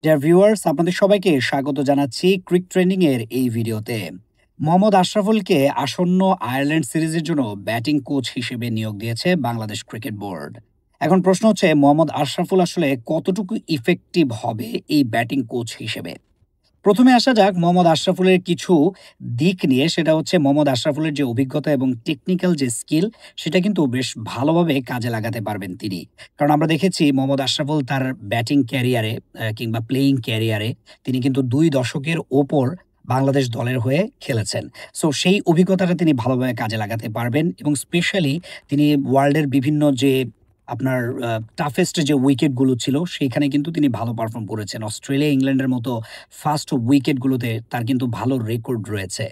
Dear viewers, আপনাদের সবাইকে স্বাগত জানাচ্ছি ক্রিক ট্রেন্ডিং এর এই ভিডিওতে। মোহাম্মদ আশরাফুলকে আসন্ন আয়ারল্যান্ড সিরিজের জন্য ব্যাটিং কোচ হিসেবে নিয়োগ দিয়েছে বাংলাদেশ ক্রিকেট বোর্ড। এখন প্রশ্ন হচ্ছে, মোহাম্মদ আশরাফুল আসলে কতটুকু ইফেক্টিভ হবে এই ব্যাটিং কোচ হিসেবে? প্রথমে আসা যাক মোহাম্মদ আশরাফুলের কিছু দিক নিয়ে। সেটা হচ্ছে, মোহাম্মদ আশরাফুলের যে অভিজ্ঞতা এবং টেকনিক্যাল যে স্কিল, সেটা কিন্তু বেশ ভালোভাবে কাজে লাগাতে পারবেন তিনি। কারণ আমরা দেখেছি মোহাম্মদ আশরাফুল তার ব্যাটিং ক্যারিয়ারে কিংবা প্লেয়িং ক্যারিয়ারে তিনি কিন্তু ২ দশকের ওপর বাংলাদেশ দলের হয়ে খেলেছেন। সো সেই অভিজ্ঞতাটা তিনি ভালোভাবে কাজে লাগাতে পারবেন এবং স্পেশালি তিনি ওয়ার্ল্ডের বিভিন্ন যে আপনার টাফেস্ট যে উইকেটগুলো ছিল, সেইখানে কিন্তু তিনি ভালো পারফর্ম করেছেন। অস্ট্রেলিয়া, ইংল্যান্ডের মতো ফাস্ট উইকেটগুলোতে তার কিন্তু ভালো রেকর্ড রয়েছে।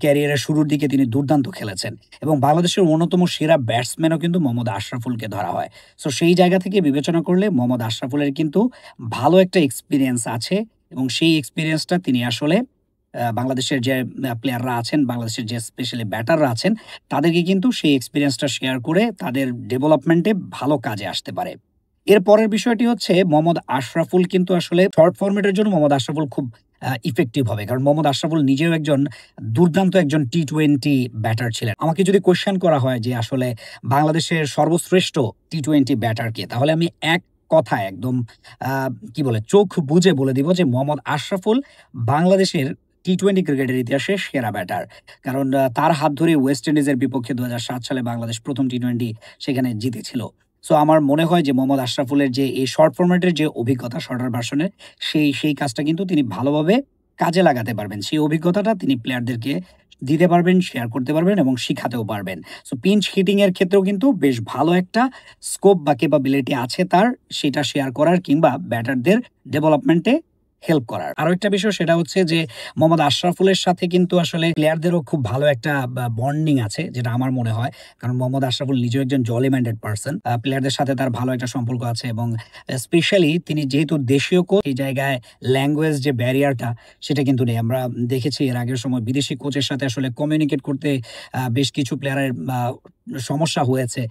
ক্যারিয়ারের শুরুর দিকে তিনি দুর্দান্ত খেলেছেন এবং বাংলাদেশের অন্যতম সেরা ব্যাটসম্যানও কিন্তু মোহাম্মদ আশরাফুলকে ধরা হয়। সো সেই জায়গা থেকে বিবেচনা করলে মোহাম্মদ আশরাফুলের কিন্তু ভালো একটা এক্সপেরিয়েন্স আছে এবং সেই এক্সপেরিয়েন্সটা তিনি আসলে বাংলাদেশের যে প্লেয়াররা আছেন, বাংলাদেশের যে স্পেশালি ব্যাটাররা আছেন, তাদেরকে কিন্তু সেই এক্সপেরিয়েন্সটা শেয়ার করে তাদের ডেভেলপমেন্টে ভালো কাজে আসতে পারে। এর পরের বিষয়টি হচ্ছে, মোহাম্মদ আশরাফুল কিন্তু আসলে শর্ট ফরম্যাটের জন্য মোহাম্মদ আশরাফুল খুব ইফেক্টিভ হবে। কারণ মোহাম্মদ আশরাফুল নিজেও একজন দুর্দান্ত একজন টি-টোয়েন্টি ব্যাটার ছিলেন। আমাকে যদি কোয়েশ্চেন করা হয় যে আসলে বাংলাদেশের সর্বশ্রেষ্ঠ টি-টোয়েন্টি ব্যাটার কে? তাহলে আমি এক কথায় একদম আ কি বলে চোখ বুজে বলে দিব যে মোহাম্মদ আশরাফুল বাংলাদেশের টি-টোয়েন্টি ক্রিকেটের ইতিহাসে সেরা ব্যাটার। কারণ তার হাত ধরেই ওয়েস্ট ইন্ডিজের বিপক্ষে ২০০৭ সালে বাংলাদেশ ১ম টি-টোয়েন্টি সেখানে জিতেছিল। সো আমার মনে হয় যে মোহাম্মদ আশরাফুলের যে এই শর্ট ফরম্যাটের যে অভিজ্ঞতা শর্টার ভার্সনের, সেই কাজটা কিন্তু তিনি ভালোভাবে কাজে লাগাতে পারবেন। সেই অভিজ্ঞতাটা তিনি প্লেয়ারদেরকে দিতে পারবেন, শেয়ার করতে পারবেন এবং শিখাতেও পারবেন। সো পিঞ্চ হিটিং এর ক্ষেত্রেও কিন্তু বেশ ভালো একটা স্কোপ বা ক্যাপাবিলিটি আছে তার, সেটা শেয়ার করার কিংবা ব্যাটারদের ডেভেলপমেন্টে হেল্প করার। আরো একটা বিষয়, সেটা হচ্ছে যে মোহাম্মদ আশরাফুলের সাথে কিন্তু আসলে প্লেয়ারদেরও খুব ভালো একটা বন্ডিং আছে, যেটা আমার মনে হয়। কারণ মোহাম্মদ আশরাফুল নিজেও একজন জলি মাইন্ডেড পারসন। প্লেয়ারদের সাথে তার ভালো একটা সম্পর্ক আছে এবং স্পেশালি তিনি যেহেতু দেশীয় কোচ, এই জায়গায় ল্যাঙ্গুয়েজ যে ব্যারিয়ারটা, সেটা কিন্তু নেই। আমরা দেখেছি এর আগের সময় বিদেশি কোচের সাথে আসলে কমিউনিকেট করতে বেশ কিছু প্লেয়ারের সমস্যা হয়েছে।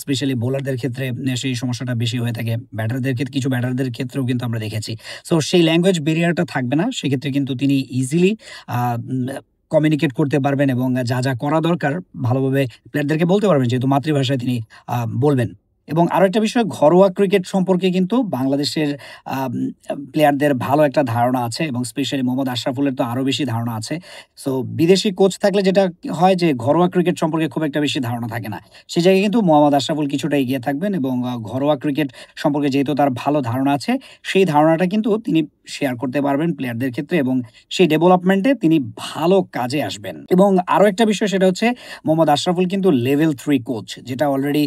স্পেশালি বোলারদের ক্ষেত্রে সেই সমস্যাটা বেশি হয়ে থাকে। ব্যাটারদের ক্ষেত্রে, কিছু ব্যাটারদের ক্ষেত্রেও কিন্তু আমরা দেখেছি। সো সেই ল্যাঙ্গুয়েজ ব্যারিয়ারটা থাকবে না। সেক্ষেত্রে কিন্তু তিনি ইজিলি আ উম কমিউনিকেট করতে পারবেন এবং যা করা দরকার ভালোভাবে প্লেয়ারদেরকে বলতে পারবেন, যেহেতু মাতৃভাষায় তিনি বলবেন। এবং আরো একটা বিষয়, ঘরোয়া ক্রিকেট সম্পর্কে কিন্তু বাংলাদেশের আম প্লেয়ারদের ভালো একটা ধারণা আছে এবং স্পেশালি মোহাম্মদ আশরাফুলের তো আরো বেশি ধারণা আছে। সো বিদেশি কোচ থাকলে যেটা হয় যে ঘরোয়া ক্রিকেট সম্পর্কে খুব একটা বেশি ধারণা থাকে না। সেই জায়গায় কিন্তু মোহাম্মদ আশরাফুল কিছুটা এগিয়ে থাকবেন এবং ঘরোয়া ক্রিকেট সম্পর্কে যেহেতু তার ভালো ধারণা আছে, সেই ধারণাটা কিন্তু তিনি শেয়ার করতে পারবেন প্লেয়ারদের ক্ষেত্রে এবং সেই ডেভেলপমেন্টে তিনি ভালো কাজে আসবেন। এবং আরো একটা বিষয়, সেটা হচ্ছে মোহাম্মদ আশরাফুল কিন্তু লেভেল 3 কোচ, যেটা already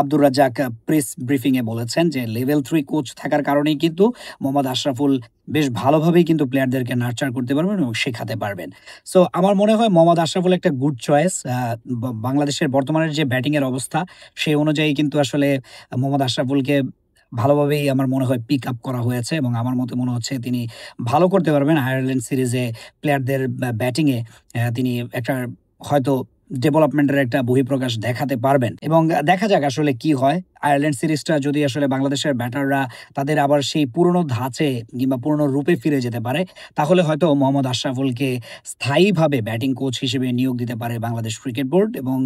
Abdur Razzak press briefing এ বলেছেন যে লেভেল 3 কোচ থাকার কারণেই কিন্তু মোহাম্মদ আশরাফুল বেশ ভালোভাবেই কিন্তু প্লেয়ারদেরকে নার্চার করতে পারবেন এবং শেখাতে পারবেন। সো আমার মনে হয় মোহাম্মদ আশরাফুল একটা গুড চয়েস। বাংলাদেশের বর্তমানের যে ব্যাটিং এর অবস্থা, সেই অনুযায়ী কিন্তু আসলে মোহাম্মদ আশরাফুলকে ভালোভাবেই আমার মনে হয় পিক আপ করা হয়েছে এবং আমার মতে মনে হচ্ছে তিনি ভালো করতে পারবেন আয়ারল্যান্ড সিরিজে। প্লেয়ারদের ব্যাটিং এ তিনি একটা হয়তো ডেভেলপমেন্টের একটা বহিঃপ্রকাশ দেখাতে পারবেন এবং দেখা যাক আসলে কি হয়। আয়ারল্যান্ড সিরিজটা যদি আসলে বাংলাদেশের ব্যাটাররা তাদের আবার সেই পুরনো ধাঁচে কিংবা পুরনো রূপে ফিরে যেতে পারে, তাহলে হয়তো মোহাম্মদ আশরাফুলকে স্থায়ীভাবে ব্যাটিং কোচ হিসেবে নিয়োগ দিতে পারে বাংলাদেশ ক্রিকেট বোর্ড এবং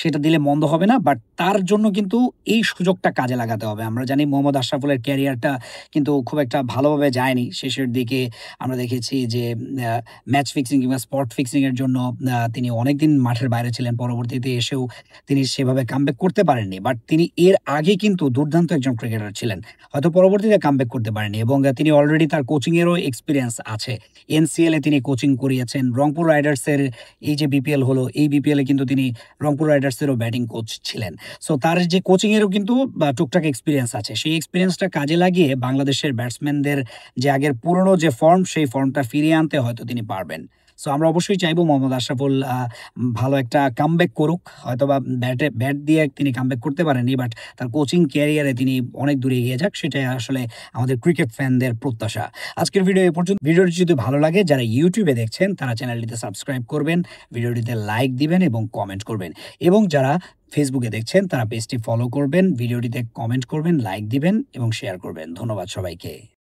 সেটা দিলে মন্দ হবে না। বাট তার জন্য কিন্তু এই সুযোগটা কাজে লাগাতে হবে। আমরা জানি মোহাম্মদ আশরাফুলের ক্যারিয়ারটা কিন্তু খুব একটা ভালোভাবে যায়নি। শেষের দিকে আমরা দেখেছি যে ম্যাচ ফিক্সিং কিংবা স্পট ফিক্সিং এর জন্য তিনি অনেকদিন মাঠের বাইরে ছিলেন। পরবর্তীতে এসেও তিনি সেভাবে কামব্যাক করতে পারেননি। বাট তিনি এর আগে কিন্তু দুর্দান্ত একজন ক্রিকেটার ছিলেন। হয়তো পরবর্তীতে কামব্যাক করতে পারেননি এবং তিনি অলরেডি তার কোচিং এরও এক্সপেরিয়েন্স আছে। এনসিএল এ তিনি কোচিং করিয়েছেন। রংপুর রাইডার্সের এই যে বিপিএল হলো, এই বিপিএল এ কিন্তু তিনি রংপুর রাইডার্সেরও ব্যাটিং কোচ ছিলেন। সো তার যে কোচিং এরও কিন্তু টুকটাক এক্সপেরিয়েন্স আছে। সেই এক্সপেরিয়েন্সটা কাজে লাগিয়ে বাংলাদেশের ব্যাটসম্যানদের যে আগের পুরনো যে ফর্ম, সেই ফর্মটা ফিরিয়ে আনতে হয়তো তিনি পারবেন। সো আমরা অবশ্যই চাইবো মোহাম্মদ আশরাফুল ভালো একটা কামব্যাক করুক। হয়তোবা ব্যাট দিয়ে তিনি কামব্যাক করতে পারেননি, বাট তার কোচিং ক্যারিয়ারে তিনি অনেক দূরে এগিয়ে যাক, সেটাই আসলে আমাদের ক্রিকেট ফ্যানদের প্রত্যাশা। আজকের ভিডিও এ পর্যন্ত। ভিডিওটি যদি ভালো লাগে, যারা ইউটিউবে দেখছেন তারা চ্যানেলটিতে সাবস্ক্রাইব করবেন, ভিডিওটিতে লাইক দিবেন এবং কমেন্ট করবেন। এবং যারা ফেসবুকে দেখছেন তারা পেজটি ফলো করবেন, ভিডিওটিতে কমেন্ট করবেন, লাইক দিবেন এবং শেয়ার করবেন। ধন্যবাদ সবাইকে।